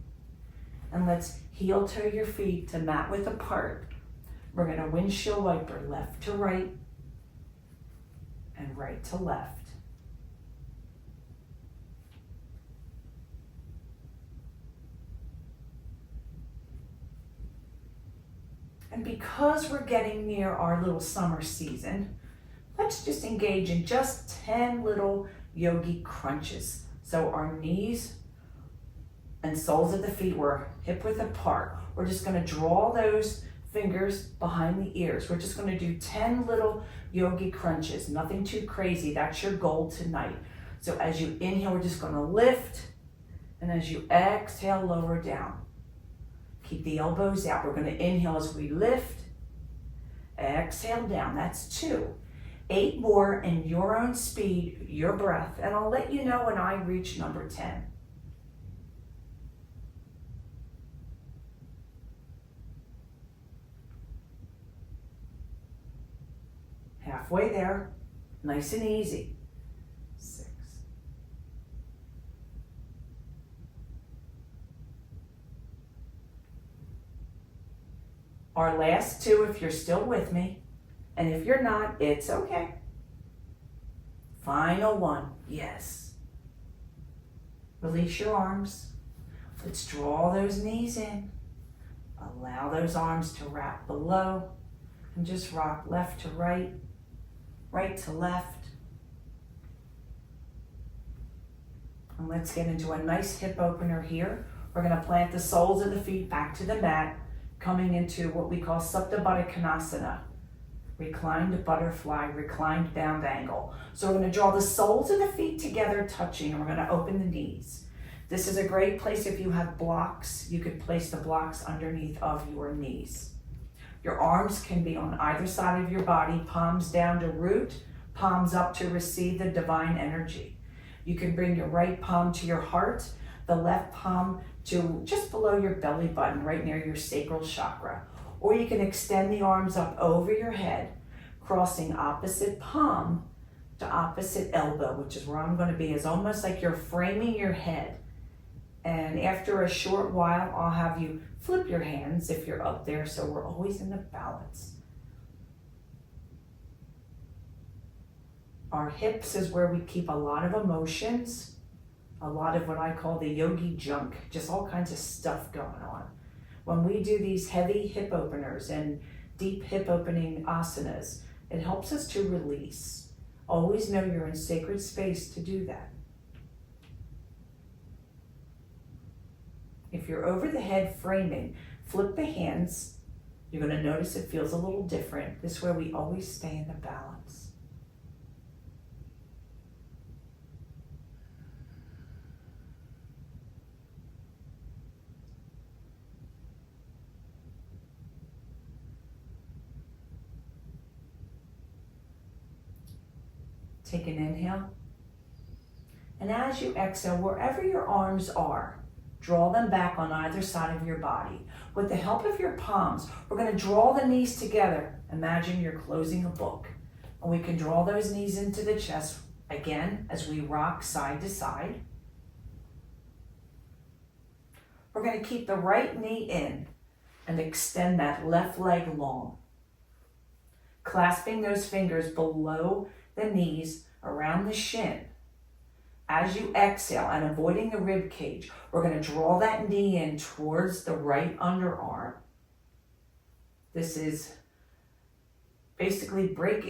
And let's heel toe your feet to mat width apart. We're going to windshield wiper left to right and right to left. And because we're getting near our little summer season, let's just engage in just 10 little yogi crunches. So our knees and soles of the feet were hip width apart. We're just going to draw those fingers behind the ears. We're just going to do 10 little yogi crunches. Nothing too crazy. That's your goal tonight. So as you inhale, we're just going to lift. And as you exhale, lower down. Keep the elbows out. We're going to inhale as we lift. Exhale down. That's 2. 8 more in your own speed, your breath. And I'll let you know when I reach number 10. Halfway there. Nice and easy. 6. Our last 2, if you're still with me, and if you're not, it's okay. Final 1, yes. Release your arms. Let's draw those knees in. Allow those arms to wrap below, and just rock left to right, right to left. And let's get into a nice hip opener here. We're going to plant the soles of the feet back to the mat, coming into what we call Supta Baddha Konasana, reclined butterfly, reclined bound angle. So we're going to draw the soles of the feet together, touching, and we're going to open the knees. This is a great place if you have blocks. You could place the blocks underneath of your knees. Your arms can be on either side of your body, palms down to root, palms up to receive the divine energy. You can bring your right palm to your heart, the left palm to just below your belly button, right near your sacral chakra. Or you can extend the arms up over your head, crossing opposite palm to opposite elbow, which is where I'm going to be. It's almost like you're framing your head. And after a short while, I'll have you flip your hands if you're up there, so we're always in the balance. Our hips is where we keep a lot of emotions, a lot of what I call the yogi junk, just all kinds of stuff going on. When we do these heavy hip openers and deep hip opening asanas, it helps us to release. Always know you're in sacred space to do that. If you're over the head framing, flip the hands. You're going to notice it feels a little different. This way we always stay in the balance. Take an inhale. And as you exhale, wherever your arms are, draw them back on either side of your body. With the help of your palms, we're going to draw the knees together. Imagine you're closing a book. And we can draw those knees into the chest again as we rock side to side. We're going to keep the right knee in and extend that left leg long. Clasping those fingers below the knees around the shin. As you exhale and avoiding the rib cage, we're going to draw that knee in towards the right underarm. This is basically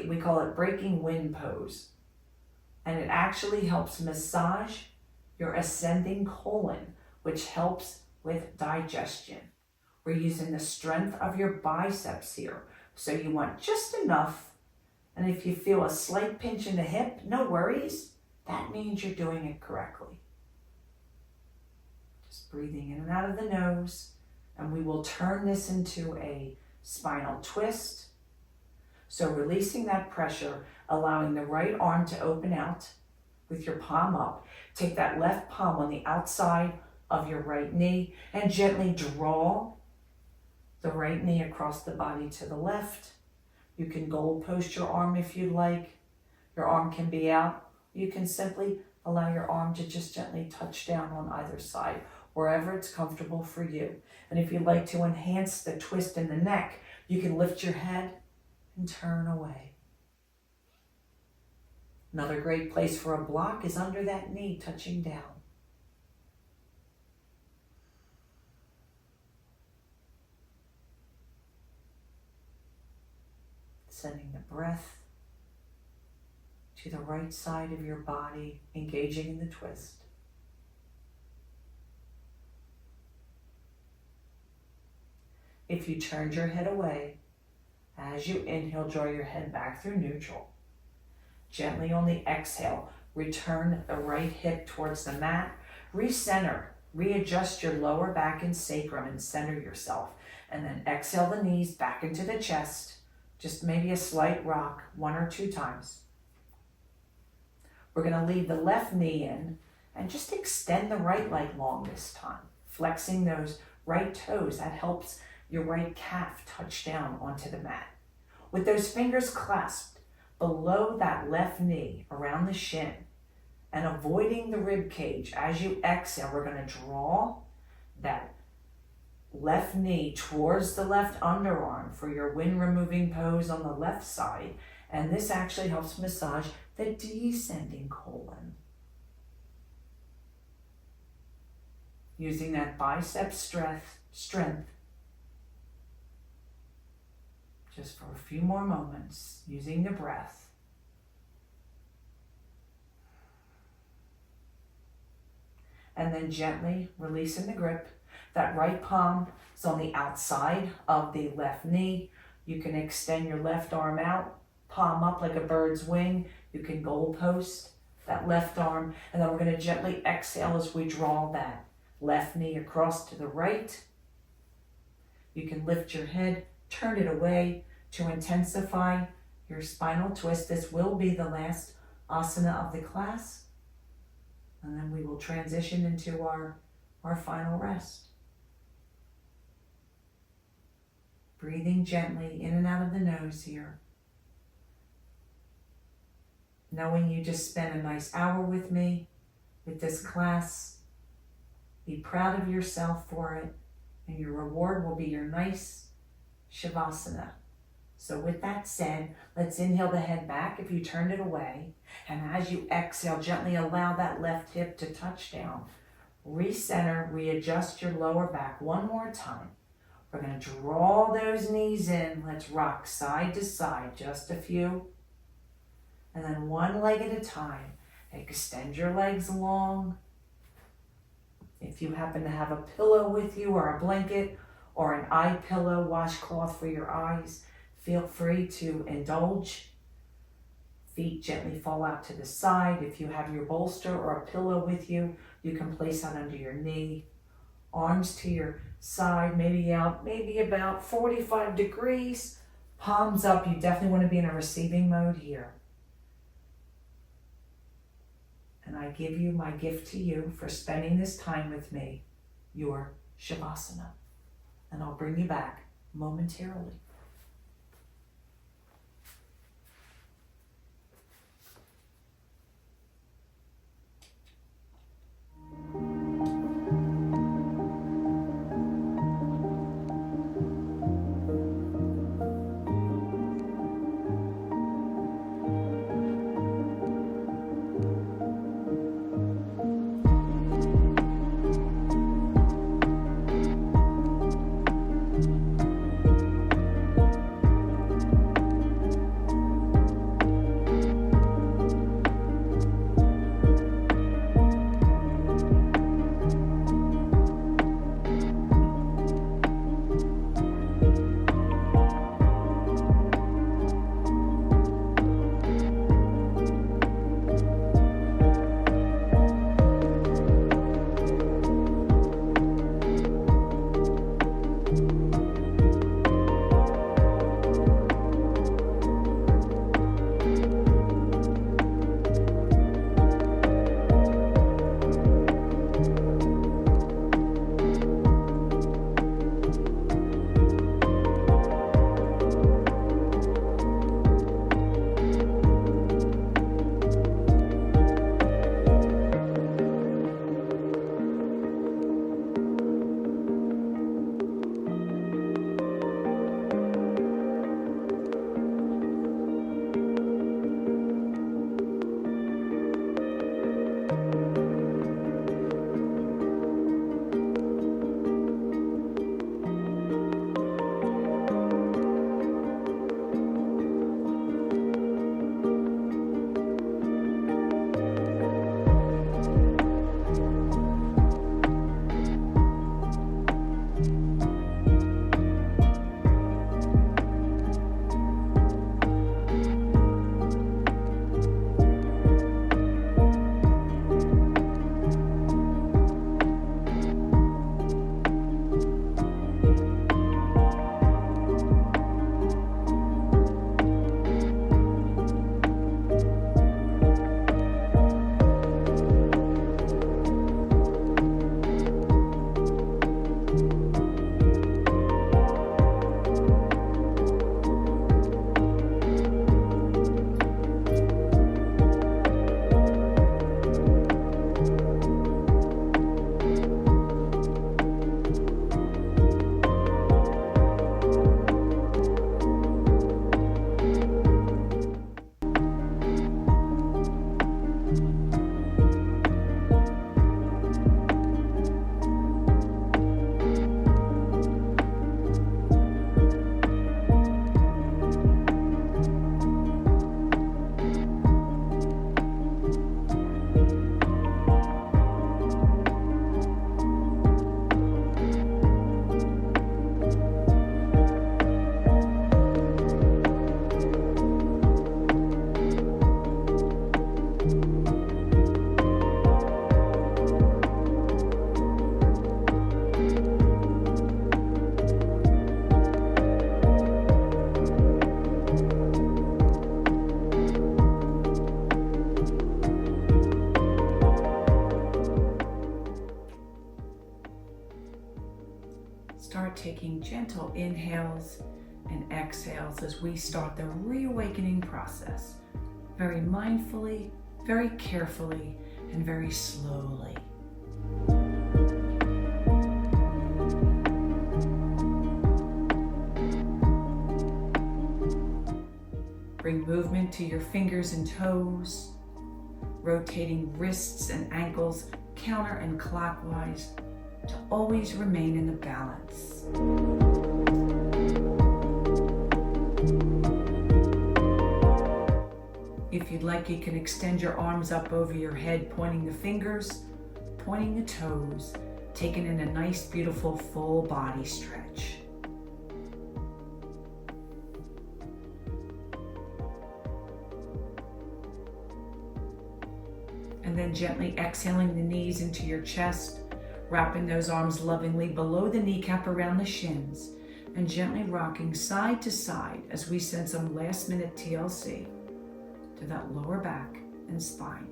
we call it breaking wind pose. And it actually helps massage your ascending colon, which helps with digestion. We're using the strength of your biceps here. So you want just enough. And if you feel a slight pinch in the hip, no worries. That means you're doing it correctly. Just breathing in and out of the nose. And we will turn this into a spinal twist. So releasing that pressure, allowing the right arm to open out with your palm up. Take that left palm on the outside of your right knee and gently draw the right knee across the body to the left. You can goal post your arm if you'd like. Your arm can be out. You can simply allow your arm to just gently touch down on either side, wherever it's comfortable for you. And if you'd like to enhance the twist in the neck, you can lift your head and turn away. Another great place for a block is under that knee, touching down. Sending the breath to the right side of your body, engaging in the twist. If you turned your head away, as you inhale, draw your head back through neutral. Gently on the exhale, return the right hip towards the mat. Recenter, readjust your lower back and sacrum and center yourself. And then exhale the knees back into the chest. Just maybe a slight rock 1 or 2 times. We're going to leave the left knee in and just extend the right leg long this time. Flexing those right toes, that helps your right calf touch down onto the mat. With those fingers clasped below that left knee around the shin and avoiding the rib cage, as you exhale, we're going to draw that left knee towards the left underarm for your wind removing pose on the left side. And this actually helps massage the descending colon. Using that bicep strength. Just for a few more moments, using the breath. And then gently releasing the grip. That right palm is on the outside of the left knee. You can extend your left arm out, palm up like a bird's wing. You can goal post that left arm. And then we're going to gently exhale as we draw that left knee across to the right. You can lift your head, turn it away to intensify your spinal twist. This will be the last asana of the class. And then we will transition into our final rest. Breathing gently in and out of the nose here. knowing you just spent a nice hour with me, with this class. Be proud of yourself for it, and your reward will be your nice Shavasana. So with that said, let's inhale the head back if you turned it away. And as you exhale, gently allow that left hip to touch down. Recenter, readjust your lower back one more time. We're going to draw those knees in. Let's rock side to side, just a few. And then one leg at a time. Extend your legs long. If you happen to have a pillow with you or a blanket or an eye pillow, washcloth for your eyes, feel free to indulge. Feet gently fall out to the side. If you have your bolster or a pillow with you, you can place that under your knee. Arms to your side, maybe about 45 degrees. Palms up. You definitely want to be in a receiving mode here. And I give you my gift to you for spending this time with me, your Shavasana. And I'll bring you back momentarily. taking gentle inhales and exhales as we start the reawakening process. very mindfully, very carefully, and very slowly. Bring movement to your fingers and toes, rotating wrists and ankles counter and clockwise to always remain in the balance. If you'd like, you can extend your arms up over your head, pointing the fingers, pointing the toes, taking in a nice, beautiful full body stretch. And then gently exhaling the knees into your chest, wrapping those arms lovingly below the kneecap around the shins, and gently rocking side to side as we send some last minute TLC to that lower back and spine.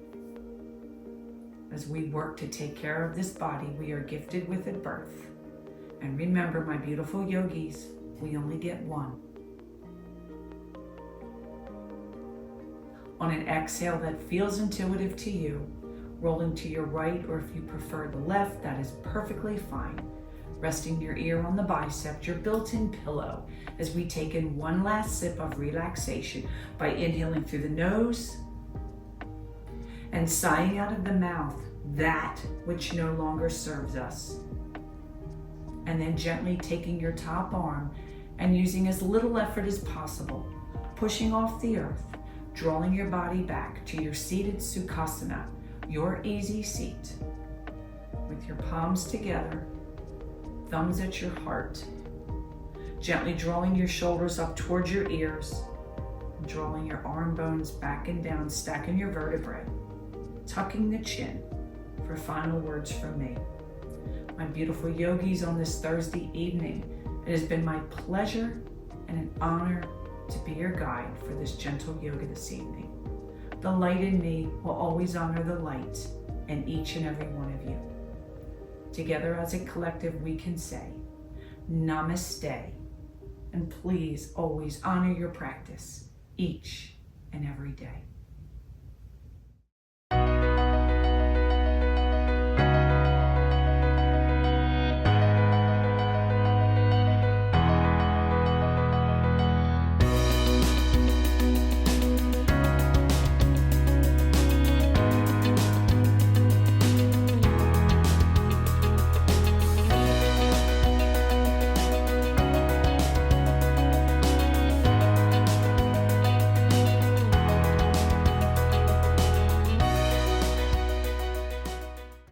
As we work to take care of this body we are gifted with at birth. And remember, my beautiful yogis, we only get one. On an exhale that feels intuitive to you, rolling to your right, or if you prefer the left, that is perfectly fine. Resting your ear on the bicep, your built-in pillow, as we take in one last sip of relaxation by inhaling through the nose and sighing out of the mouth that which no longer serves us. And then gently taking your top arm and using as little effort as possible, pushing off the earth, drawing your body back to your seated Sukhasana, your easy seat, with your palms together, thumbs at your heart, gently drawing your shoulders up towards your ears, drawing your arm bones back and down, stacking your vertebrae, tucking the chin for final words from me. My beautiful yogis, on this Thursday evening, it has been my pleasure and an honor to be your guide for this gentle yoga this evening. The light in me will always honor the light in each and every one of you. Together as a collective, we can say, Namaste, and please always honor your practice each and every day.